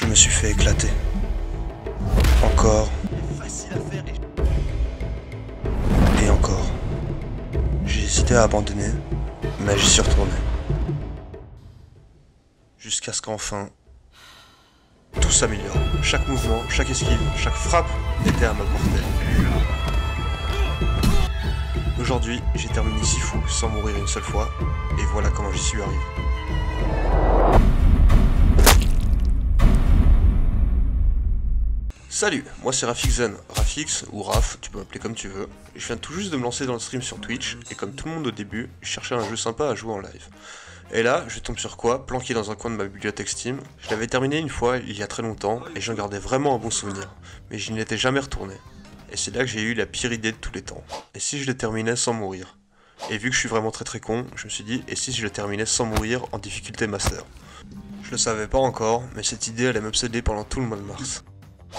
Je me suis fait éclater. Encore. Et encore. J'ai hésité à abandonner, mais j'y suis retourné. Jusqu'à ce qu'enfin, tout s'améliore. Chaque mouvement, chaque esquive, chaque frappe était à ma portée. Aujourd'hui, j'ai terminé Sifu sans mourir une seule fois, et voilà comment j'y suis arrivé. Salut, moi c'est Rafixzen, Rafix ou Raf, tu peux m'appeler comme tu veux. Je viens tout juste de me lancer dans le stream sur Twitch, et comme tout le monde au début, je cherchais un jeu sympa à jouer en live. Et là, je tombe sur quoi, planqué dans un coin de ma bibliothèque Steam. Je l'avais terminé une fois, il y a très longtemps, et j'en gardais vraiment un bon souvenir. Mais je n'y étais jamais retourné. Et c'est là que j'ai eu la pire idée de tous les temps. Et si je le terminais sans mourir? Et vu que je suis vraiment très con, je me suis dit, et si je le terminais sans mourir en difficulté master? Je le savais pas encore, mais cette idée allait m'obséder pendant tout le mois de mars.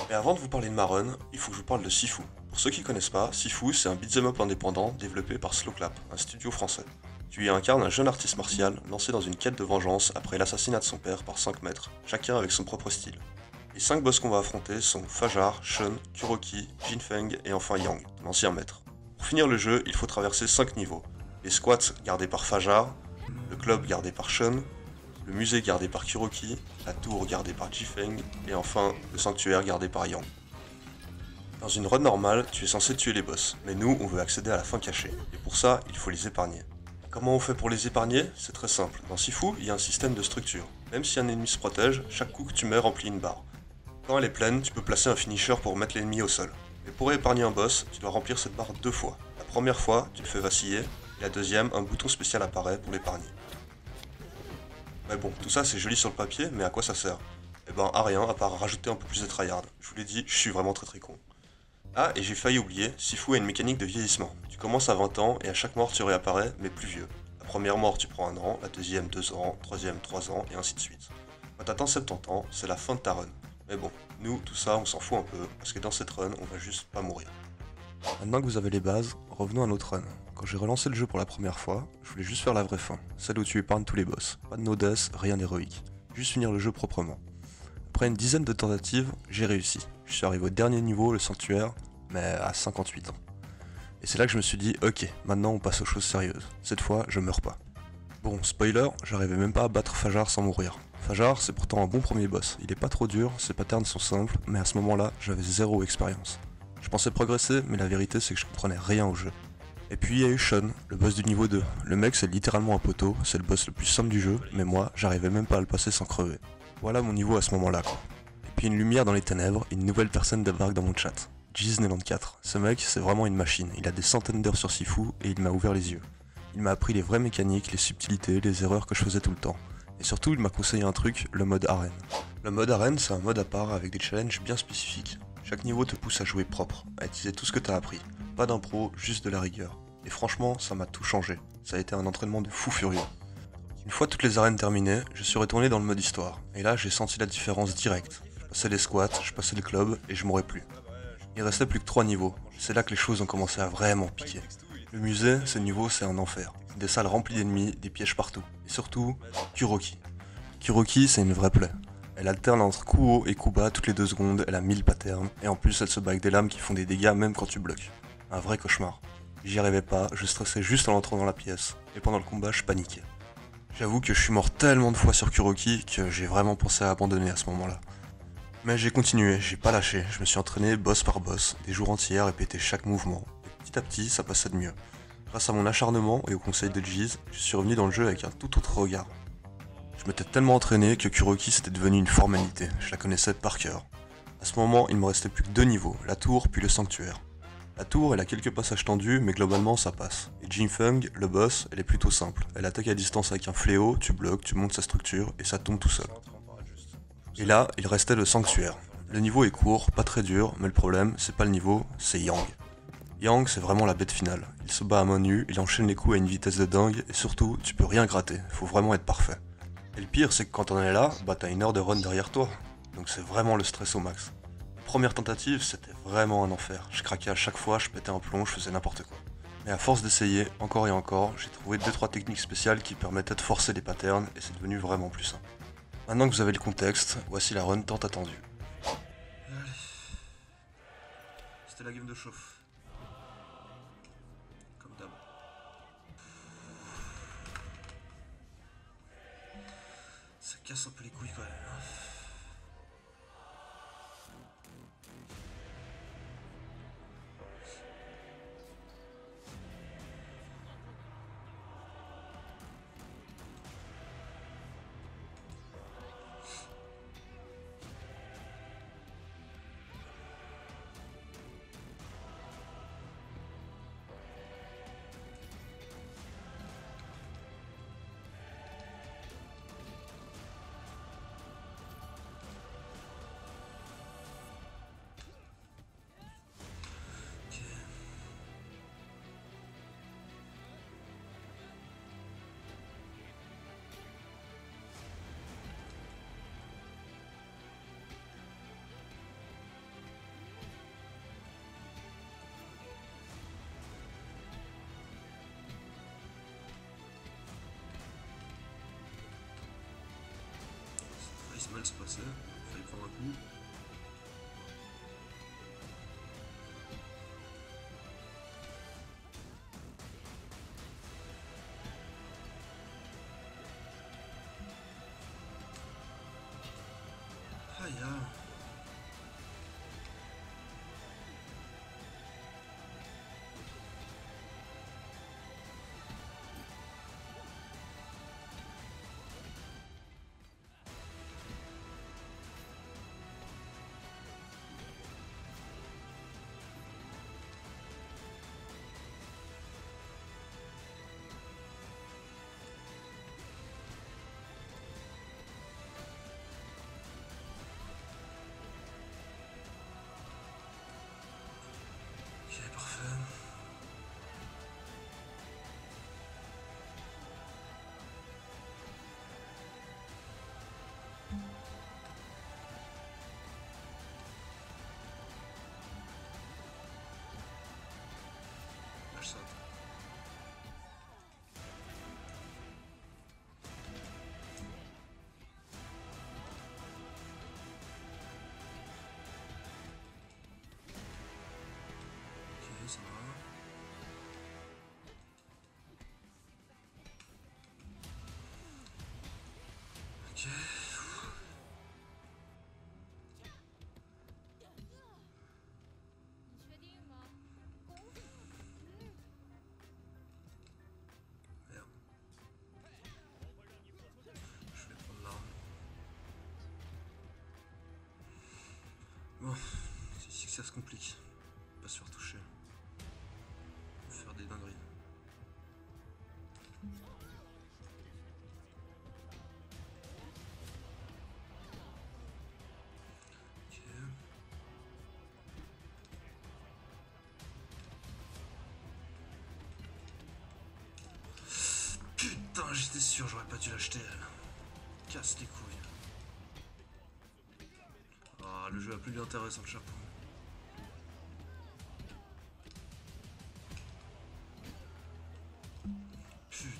Mais avant de vous parler de ma run, il faut que je vous parle de Sifu. Pour ceux qui connaissent pas, Sifu c'est un beat'em up indépendant développé par Slowclap, un studio français. Tu y incarnes un jeune artiste martial lancé dans une quête de vengeance après l'assassinat de son père par 5 maîtres, chacun avec son propre style. Les 5 boss qu'on va affronter sont Fajar, Shun, Kuroki, Jinfeng et enfin Yang, l'ancien maître. Pour finir le jeu, il faut traverser 5 niveaux. Les squats gardés par Fajar, le club gardé par Shun, le musée gardé par Kuroki, la tour gardée par Jinfeng, et enfin le sanctuaire gardé par Yang. Dans une run normale, tu es censé tuer les boss, mais nous on veut accéder à la fin cachée, et pour ça il faut les épargner. Comment on fait pour les épargner? C'est très simple, dans Sifu il y a un système de structure. Même si un ennemi se protège, chaque coup que tu mets remplit une barre. Quand elle est pleine, tu peux placer un finisher pour mettre l'ennemi au sol. Mais pour épargner un boss, tu dois remplir cette barre 2 fois. La première fois, tu le fais vaciller, et la deuxième, un bouton spécial apparaît pour l'épargner. Mais bon, tout ça c'est joli sur le papier, mais à quoi ça sert? Eh ben à rien, à part rajouter un peu plus de tryhard. Je vous l'ai dit, je suis vraiment très con. Ah, et j'ai failli oublier, Sifu a une mécanique de vieillissement. Tu commences à 20 ans, et à chaque mort tu réapparais, mais plus vieux. La première mort tu prends 1 an, la deuxième 2 ans, troisième 3 ans, et ainsi de suite. Quand t'atteins 70 ans, c'est la fin de ta run. Mais bon, nous, tout ça, on s'en fout un peu, parce que dans cette run, on va juste pas mourir. Maintenant que vous avez les bases, revenons à notre run. Quand j'ai relancé le jeu pour la première fois, je voulais juste faire la vraie fin, celle où tu épargnes tous les boss. Pas de no death, rien d'héroïque. Juste finir le jeu proprement. Après une dizaine de tentatives, j'ai réussi. Je suis arrivé au dernier niveau, le sanctuaire, mais à 58 ans. Et c'est là que je me suis dit, ok, maintenant on passe aux choses sérieuses. Cette fois, je meurs pas. Bon, spoiler, j'arrivais même pas à battre Fajar sans mourir. Fajar, c'est pourtant un bon premier boss. Il est pas trop dur, ses patterns sont simples, mais à ce moment-là, j'avais 0 expérience. Je pensais progresser, mais la vérité c'est que je comprenais rien au jeu. Et puis il y a eu Shun, le boss du niveau 2. Le mec c'est littéralement un poteau, c'est le boss le plus simple du jeu, mais moi, j'arrivais même pas à le passer sans crever. Voilà mon niveau à ce moment-là quoi. Et puis une lumière dans les ténèbres, une nouvelle personne débarque dans mon chat. Jiz94. Ce mec, c'est vraiment une machine. Il a des centaines d'heures sur Sifu et il m'a ouvert les yeux. Il m'a appris les vraies mécaniques, les subtilités, les erreurs que je faisais tout le temps. Et surtout, il m'a conseillé un truc, le mode arène. Le mode arène, c'est un mode à part avec des challenges bien spécifiques. Chaque niveau te pousse à jouer propre, à utiliser tout ce que t'as appris. Pas d'impro, juste de la rigueur. Et franchement, ça m'a tout changé. Ça a été un entraînement de fou furieux. Une fois toutes les arènes terminées, je suis retourné dans le mode histoire. Et là, j'ai senti la différence directe. Je passais les squats, je passais le club, et je mourrais plus. Il restait plus que 3 niveaux. C'est là que les choses ont commencé à vraiment piquer. Le musée, ce niveau, c'est un enfer. Des salles remplies d'ennemis, des pièges partout. Et surtout, Kuroki. Kuroki, c'est une vraie plaie. Elle alterne entre coup haut et coup bas toutes les 2 secondes, elle a 1000 patterns, et en plus elle se bat avec des lames qui font des dégâts même quand tu bloques. Un vrai cauchemar. J'y arrivais pas, je stressais juste en entrant dans la pièce, et pendant le combat je paniquais. J'avoue que je suis mort tellement de fois sur Kuroki que j'ai vraiment pensé à abandonner à ce moment-là. Mais j'ai continué, j'ai pas lâché, je me suis entraîné boss par boss, des jours entiers à répéter chaque mouvement, et petit à petit ça passait de mieux. Grâce à mon acharnement et au conseil de Jiz, je suis revenu dans le jeu avec un tout autre regard. Je m'étais tellement entraîné que Kuroki c'était devenu une formalité, je la connaissais par cœur. À ce moment, il me restait plus que 2 niveaux, la tour puis le sanctuaire. La tour, elle a quelques passages tendus, mais globalement ça passe. Et Jinfeng, le boss, elle est plutôt simple. Elle attaque à distance avec un fléau, tu bloques, tu montes sa structure, et ça tombe tout seul. Et là, il restait le sanctuaire. Le niveau est court, pas très dur, mais le problème, c'est pas le niveau, c'est Yang. Yang, c'est vraiment la bête finale. Il se bat à main nue, il enchaîne les coups à une vitesse de dingue, et surtout, tu peux rien gratter, faut vraiment être parfait. Et le pire, c'est que quand on est là, bah t'as une heure de run derrière toi. Donc c'est vraiment le stress au max. La première tentative, c'était vraiment un enfer. Je craquais à chaque fois, je pétais un plomb, je faisais n'importe quoi. Mais à force d'essayer, encore et encore, j'ai trouvé 2-3 techniques spéciales qui permettaient de forcer les patterns, et c'est devenu vraiment plus simple. Maintenant que vous avez le contexte, voici la run tant attendue. Allez. C'était la game de chauffe. Comme d'hab. Ça casse un peu les couilles quand même. Hein. Ça failli mal se passer, il fallait prendre un coup. Aïe aïe. Ok, parfait. Lâche ça. Ok, ça va. Ok. Merde. Je vais prendre l'arme. Bon, c'est ici que ça se complique. Pas se faire toucher. Faire des dingueries. Ok. Putain, j'étais sûr, j'aurais pas dû l'acheter. Casse les couilles. Ah, le jeu a plus d'intérêt sans le chapeau. Putain.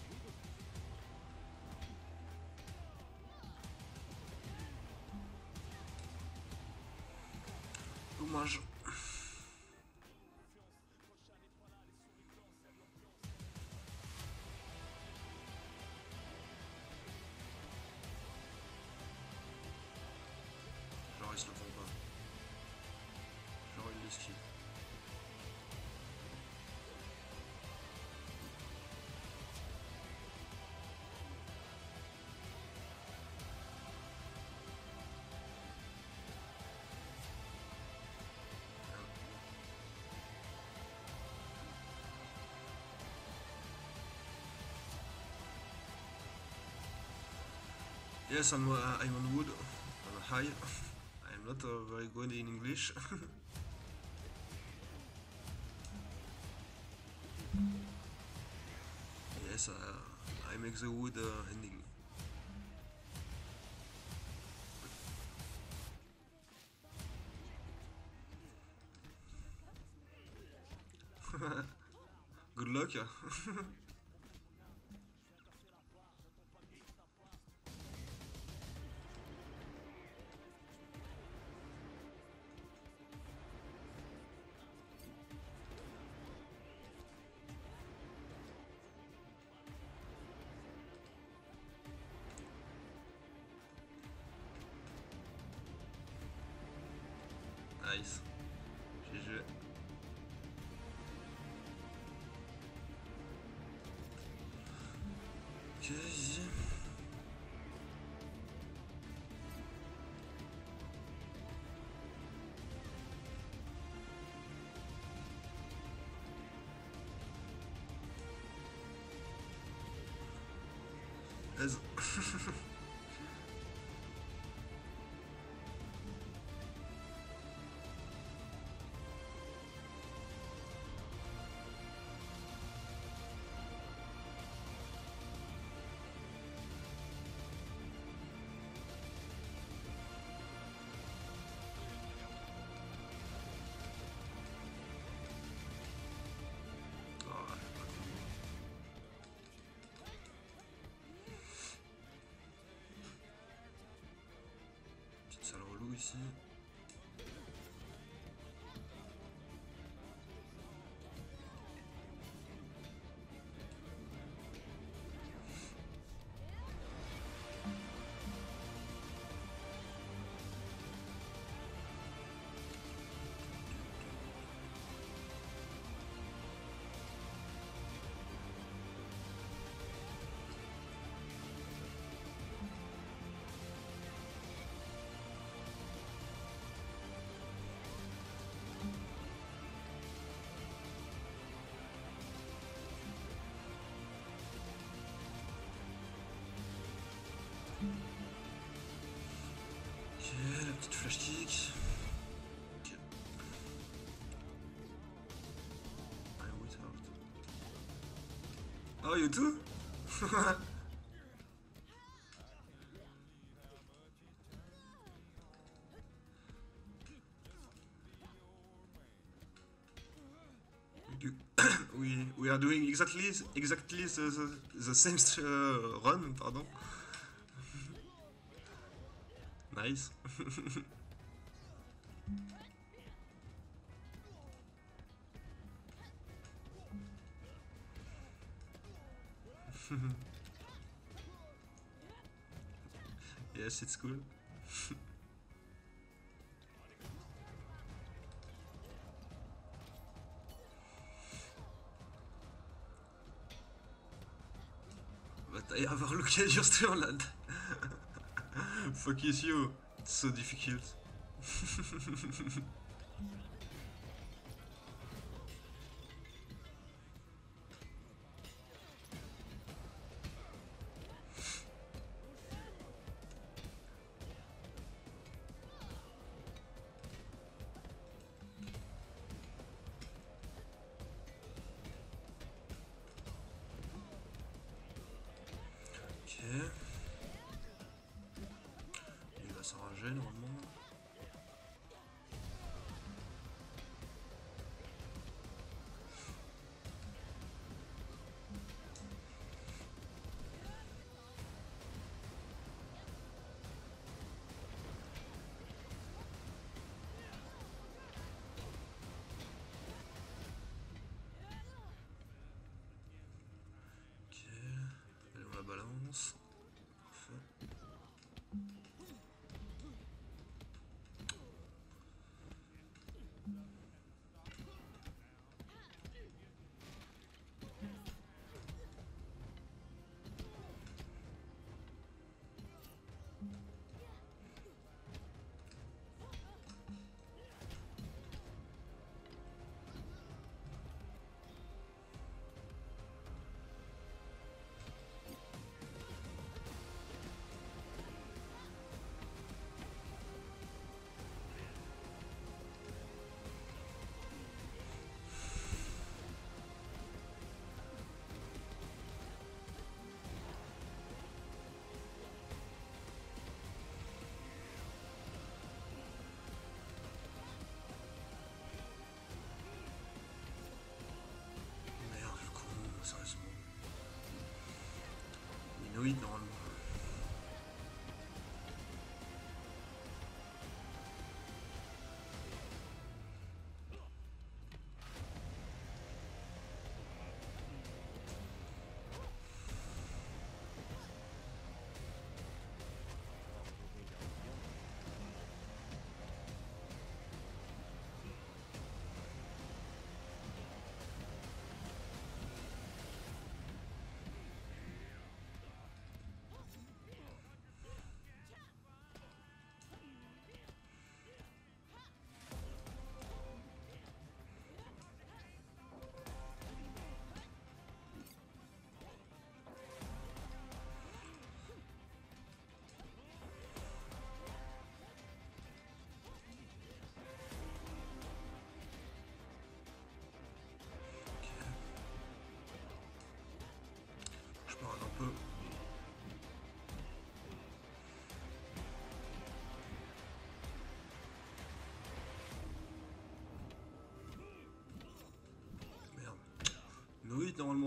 Dommage. Genre, il se le prend pas. Genre, il l'esquive. Yes, I'm on wood. On high. I'm not very good in English. Yes, I make the wood ending. Good luck. Nice. GG. Ok, easy. Aise. Petite salle relou ici. Ok, la petite flash kick. Ok. I wait out. Oh, you too? we are doing exactly the same run, pardon. Nice. Yes, it's cool. But I have a look at your stream, lad. Focus you. It's so difficult. Ok. Il va s'enrager normalement. Ok. Allez, on la balance. Parfait. Merde, le con, sérieusement. Minoïde normalement.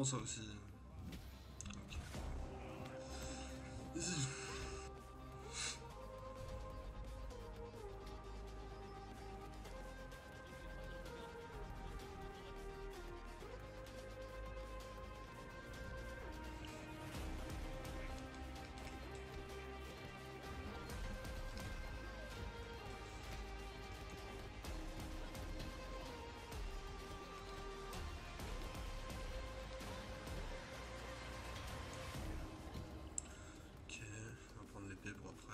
exactement ça aussi. Ok. Vas-y. Ok, on va prendre l'épée pour après.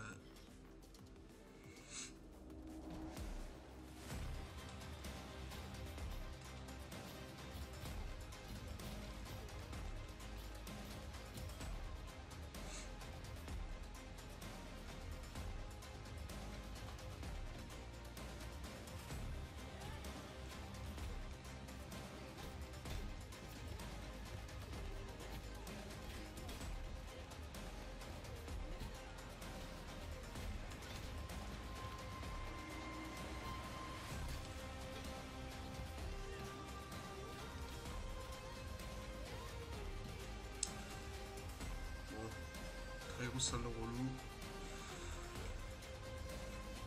Très grosse salle de relou.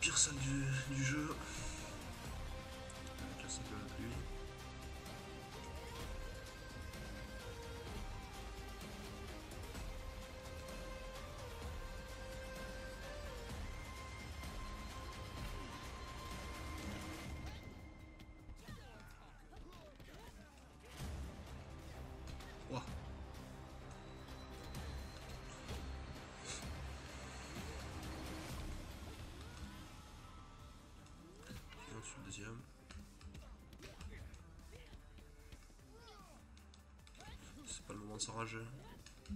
Pire salle du jeu. Avec la salle de la pluie. Ouah. Et ensuite le deuxième. C'est pas le moment de s'enrager. On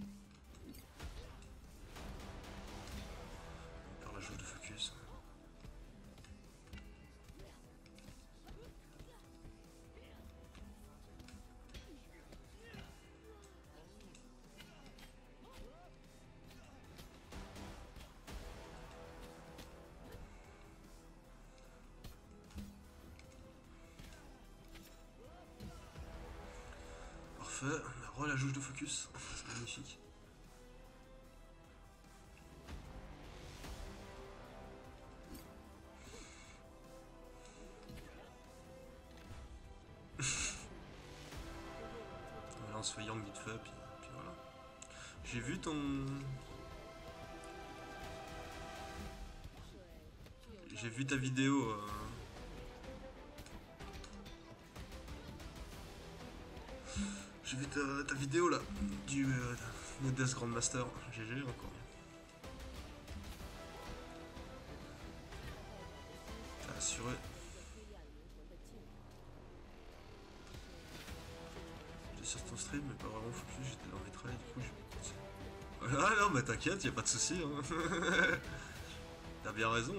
perd la jauge de focus. Parfait, on a la jauge de focus. C'est magnifique. Là on se fait yang vite fait, puis voilà. J'ai vu ton... J'ai vu ta vidéo. J'ai vu ta vidéo là, du Death Grandmaster. GG encore. T'as assuré. J'étais sur ton stream, mais pas vraiment focus, j'étais dans mes trails, du coup j'ai... Ah non, mais t'inquiète, y'a pas de soucis. Hein. T'as bien raison.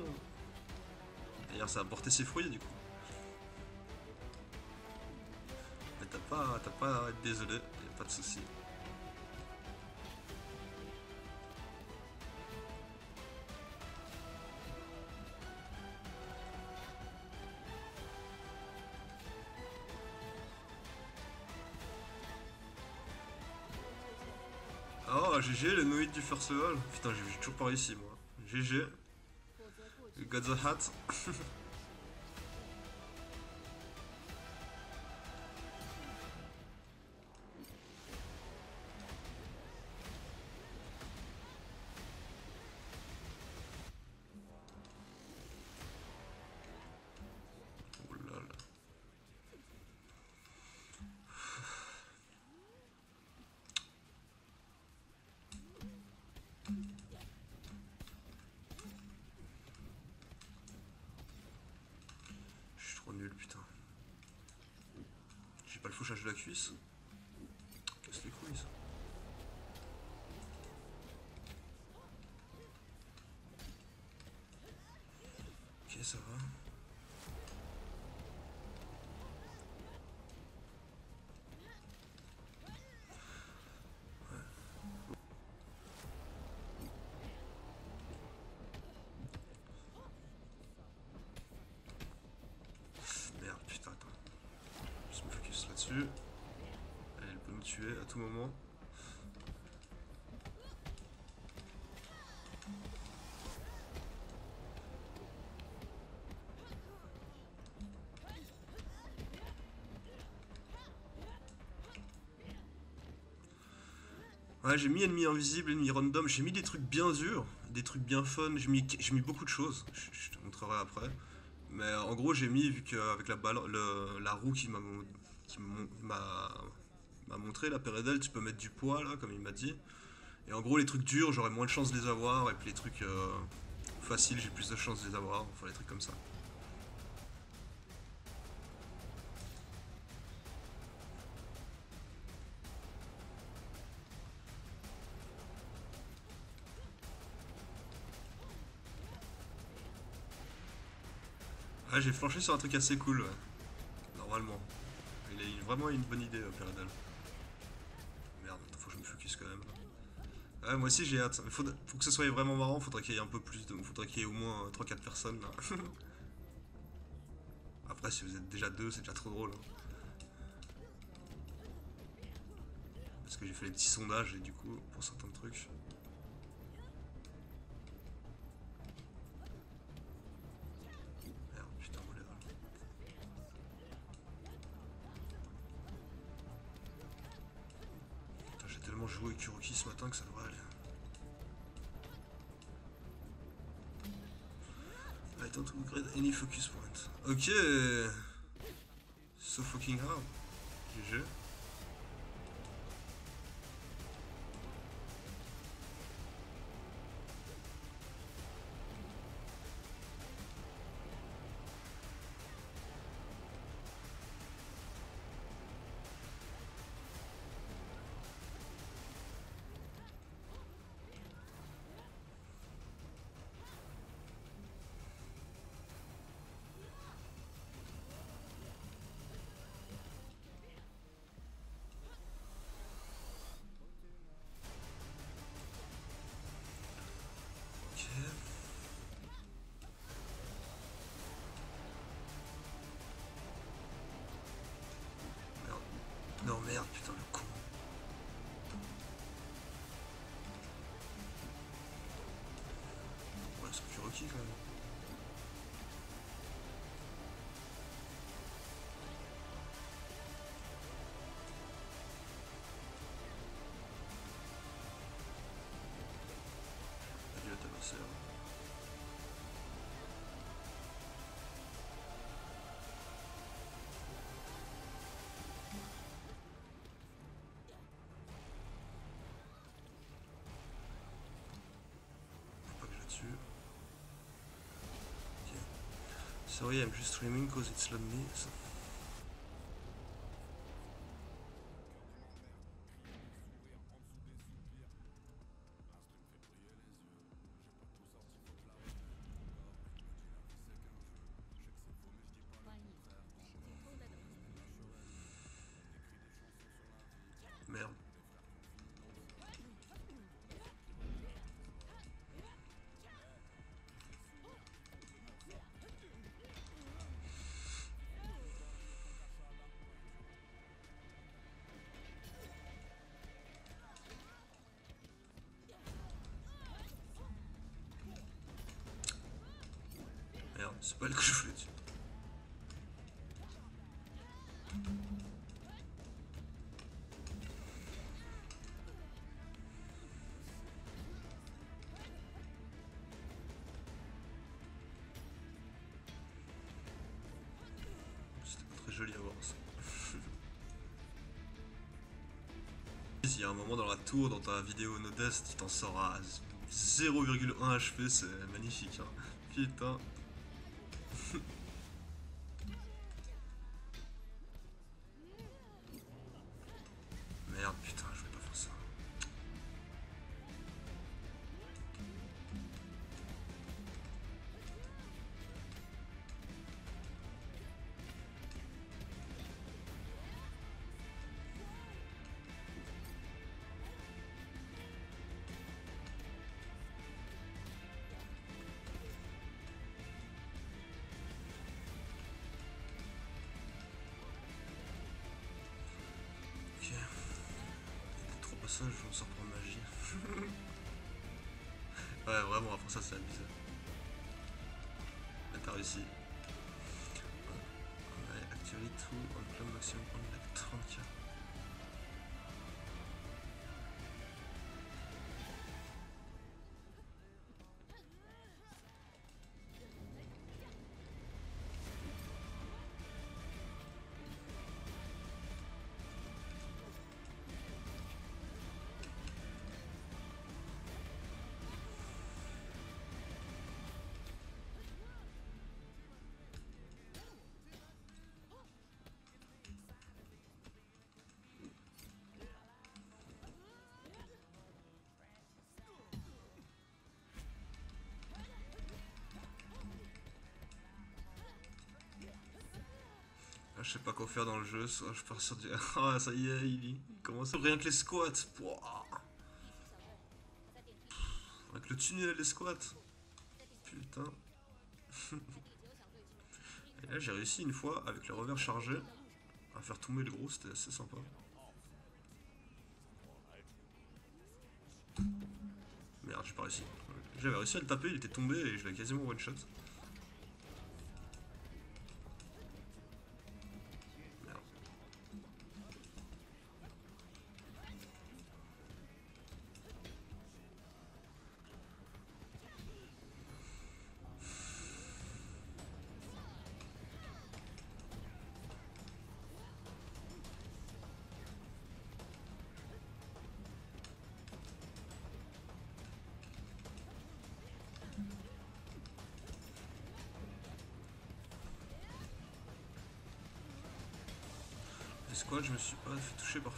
D'ailleurs, ça a porté ses fruits du coup. Mais t'as pas à être désolé, y'a pas de soucis. Oh, GG, le Noïd du first level. Putain, j'ai toujours pas réussi moi. GG. You got the hat. Oh là là. Je suis trop nul, putain. J'ai pas le fauchage de la cuisse. Casse les couilles ça. Ok, ça va. Merde, putain, attends. Je me focus là-dessus. Elle peut me tuer. à tout moment. Ouais, j'ai mis ennemi invisible, ennemi random, j'ai mis des trucs bien durs, des trucs bien fun, j'ai mis beaucoup de choses, je te montrerai après. Mais en gros, j'ai mis, vu qu'avec la balle, la roue qui m'a montré, la Peredel, tu peux mettre du poids, là, comme il m'a dit. Et en gros, les trucs durs, j'aurais moins de chances de les avoir, et puis les trucs faciles, j'ai plus de chances de les avoir, enfin, les trucs comme ça. Ah, j'ai flanché sur un truc assez cool, ouais. Normalement. Il a vraiment une bonne idée, Peredel. Merde, faut que je me focus quand même. Ouais, moi aussi j'ai hâte. Mais pour que ce soit vraiment marrant, faudrait qu'il y ait un peu plus de. Faudrait qu'il y ait au moins 3-4 personnes là. Après, si vous êtes déjà deux, c'est déjà trop drôle, hein. Parce que j'ai fait les petits sondages et du coup, pour certains trucs. Merde, putain, on lève. Putain, j'ai tellement joué Kuroki ce matin que ça devrait aller. I don't regret any focus point. Ok. So fucking hard. GG. Merde. Non, merde, putain, le con. Ouais, c'est Kuroki quand même. Adieu, t'as ma. Faut pas que je la tue. Ok. Sorry, I'm just streaming cause it's lonely. So. Merde. Merde, c'est pas elle que je voulais tuer. C'était pas très joli à voir ça. Il y a un moment dans la tour, dans ta vidéo Nodest, il t'en sort à 0,1 HP, c'est magnifique, hein. Putain. Merde, putain, je vais pas faire ça. Ok. passage, on sort pour magie. Ouais, vraiment, après ça, c'est abusé. Mais t'as réussi. Ouais, actually tout, on club maximum on like 30k. Je sais pas quoi faire dans le jeu, soit je pars sur du... Ah ça y est, il commence rien que les squats. Pouah. Avec le tunnel les squats. Putain. Et là j'ai réussi une fois avec le revers chargé à faire tomber le gros, c'était assez sympa. Merde, j'ai pas réussi. J'avais réussi à le taper, il était tombé et je l'ai quasiment one shot. Les squats, je me suis pas fait toucher par...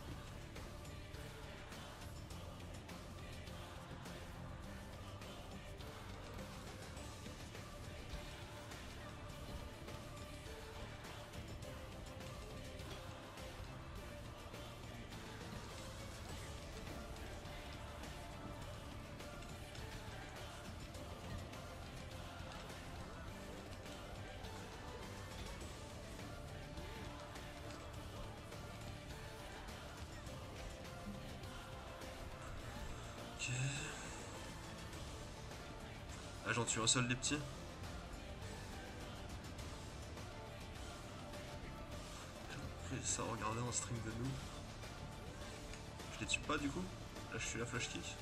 Ok. Ah, j'en tue un seul des petits. J'ai pris ça à regarder un stream de nous. Je les tue pas du coup. Là je suis la flash kick.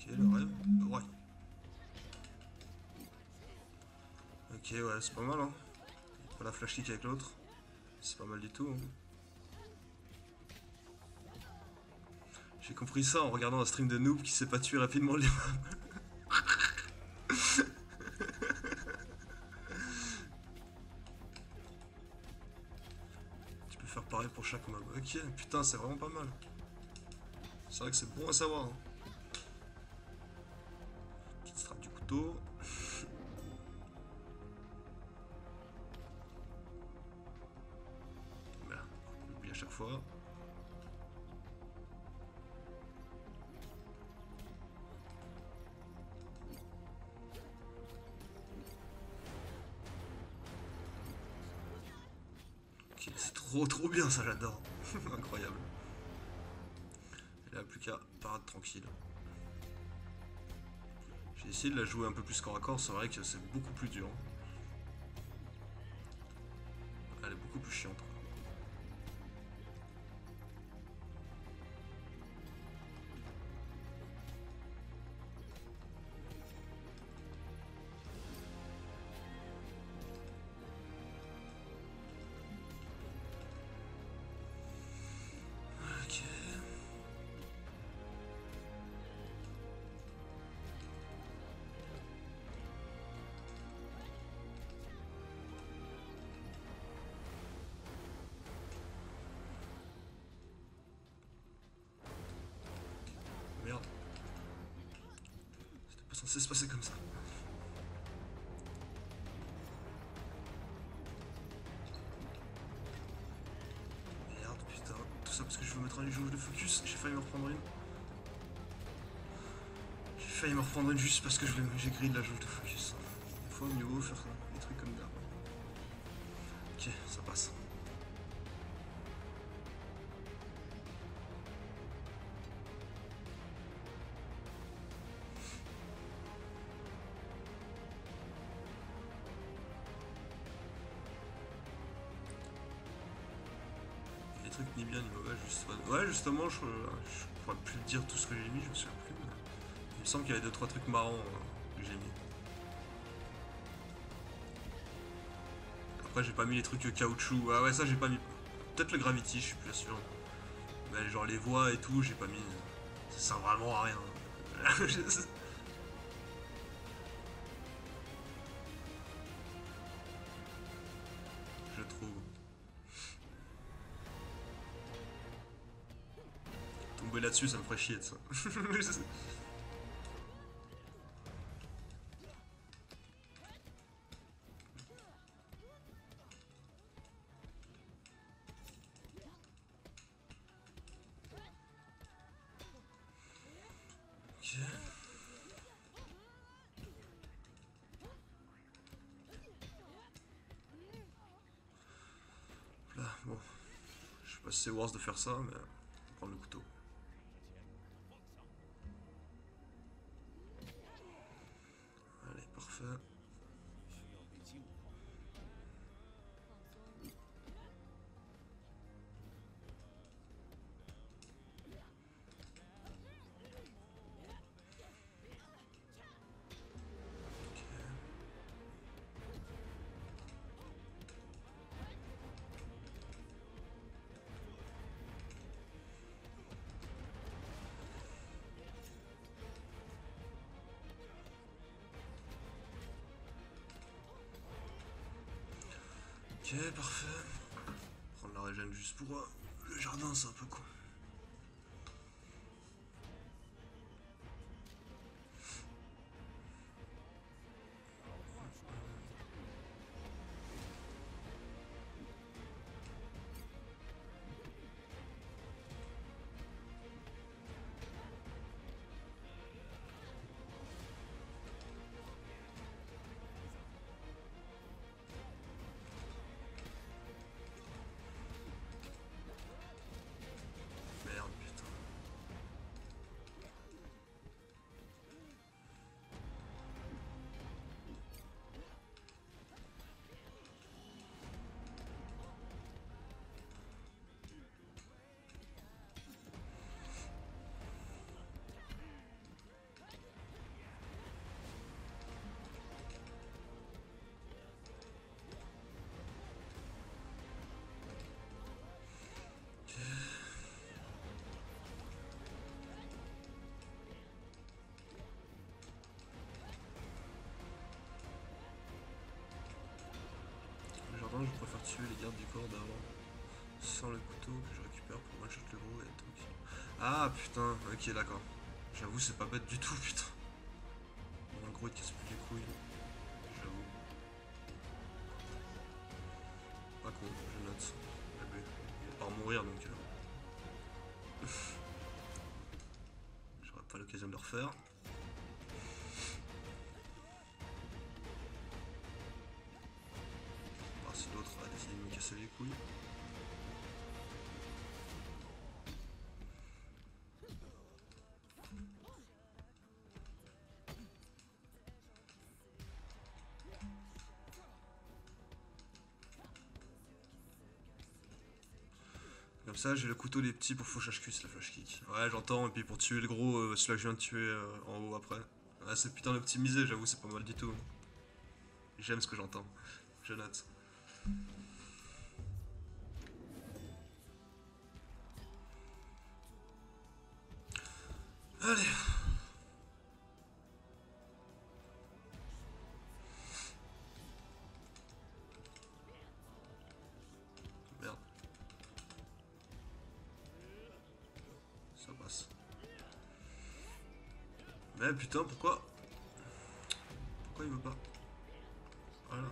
Ok, le rêve. Ouais. Ok, ouais, c'est pas mal, hein. Pas la flash kick avec l'autre. C'est pas mal du tout, hein. J'ai compris ça en regardant un stream de noob qui s'est pas tué rapidement les mobs. Tu peux faire pareil pour chaque mob. Ok, putain, c'est vraiment pas mal. C'est vrai que c'est bon à savoir, hein. Petite strat du couteau. Voilà, j'oublie à chaque fois. Ok, c'est trop bien ça, j'adore. Incroyable. Et là, plus qu'à parade tranquille. J'ai essayé de la jouer un peu plus corps à corps, c'est vrai que c'est beaucoup plus dur. Elle est beaucoup plus chiante. Ok. Merde. C'était pas censé se passer comme ça. putain, les jauges de focus, j'ai failli me reprendre une. J'ai failli me reprendre une juste parce que j'ai grillé de la jauge de focus. Des fois, mieux vaut faire des trucs comme d'hab. Ok, ça passe. Les trucs ni bien ni mauvais, juste. Ouais, justement, je pourrais plus te dire tout ce que j'ai mis, je me souviens plus. Mais il me semble qu'il y avait 2-3 trucs marrants que j'ai mis. Après, j'ai pas mis les trucs caoutchouc. Ah ouais, ça j'ai pas mis. Peut-être le Gravity, je suis plus sûr. Mais genre les voix et tout, j'ai pas mis. Ça sert vraiment à rien. Je trouve. Tomber là-dessus, ça me ferait chier de ça. Ok. Là, bon. Je sais pas si c'est worse de faire ça, mais on va prendre le couteau. Allez, parfait. Ok, parfait. Prendre la régène juste pour le jardin, c'est un peu con. Merde, putain. Le jardin, je préfère tuer les gardes du corps d'avant. Sans le couteau que je récupère pour one-shot le gros et être tranquille. Ah putain, ok d'accord. J'avoue c'est pas bête du tout putain. Bon, le gros il te casse plus les couilles. J'avoue. Pas con, je note. Mais lui, il va pas mourir donc j'aurai pas l'occasion de le refaire. Voir si l'autre a décidé de me casser les couilles. Comme ça, j'ai le couteau des petits pour fauchage cuisse, la flash kick. Ouais, j'entends, et puis pour tuer le gros, celui-là que je viens de tuer en haut après. Ouais, c'est putain d'optimisé, j'avoue, c'est pas mal du tout. J'aime ce que j'entends. Je note. Allez. Merde. Ça passe. Mais putain, pourquoi il veut pas? Voilà.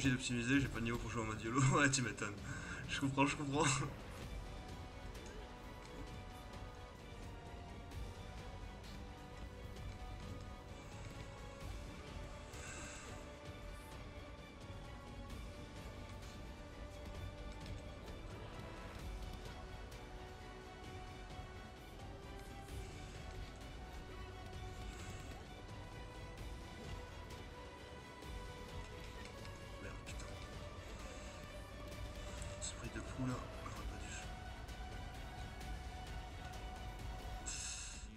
obligé d'optimiser, j'ai pas de niveau pour jouer en mode YOLO. Ouais, tu m'étonnes. Je comprends, je comprends. Merde, putain. Esprit de pou là. J'aurais pas dû.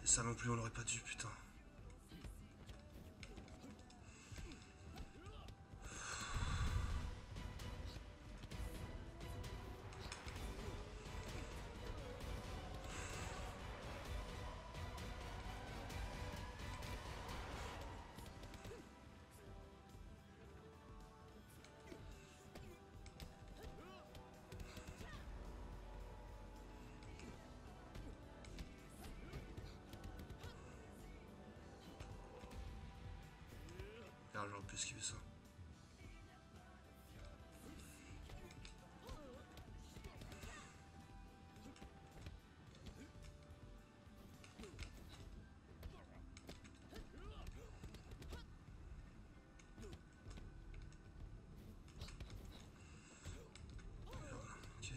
Et ça non plus, on l'aurait pas dû, putain. Ah, j'aurais pu esquiver ça. Ok.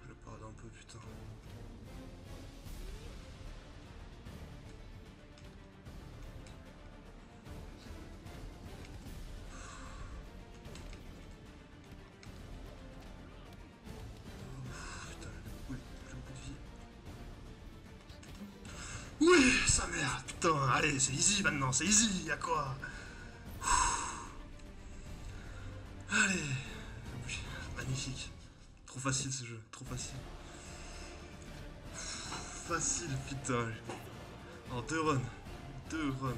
Je le parle un peu, putain. Putain, j'ai beaucoup de vie. Oui, sa mère, putain, allez, c'est easy maintenant, c'est easy, y'a quoi? Allez, magnifique. Trop facile ce jeu, trop facile. Facile, putain. En 2 runs. 2 runs.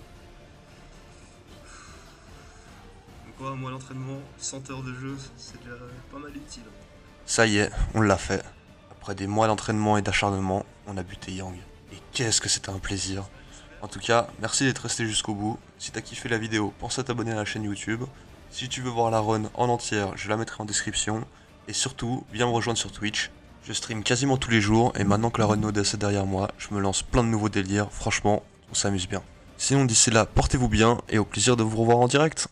Donc quoi, moi l'entraînement, 100 heures de jeu, c'est déjà pas mal utile. Ça y est, on l'a fait. Après des mois d'entraînement et d'acharnement, on a buté Yang. Et qu'est-ce que c'était un plaisir. En tout cas, merci d'être resté jusqu'au bout. Si t'as kiffé la vidéo, pense à t'abonner à la chaîne YouTube. Si tu veux voir la run en entière, je la mettrai en description. Et surtout, viens me rejoindre sur Twitch. Je stream quasiment tous les jours et maintenant que la run Nodus est derrière moi, je me lance plein de nouveaux délires. Franchement, on s'amuse bien. Sinon d'ici là, portez-vous bien et au plaisir de vous revoir en direct.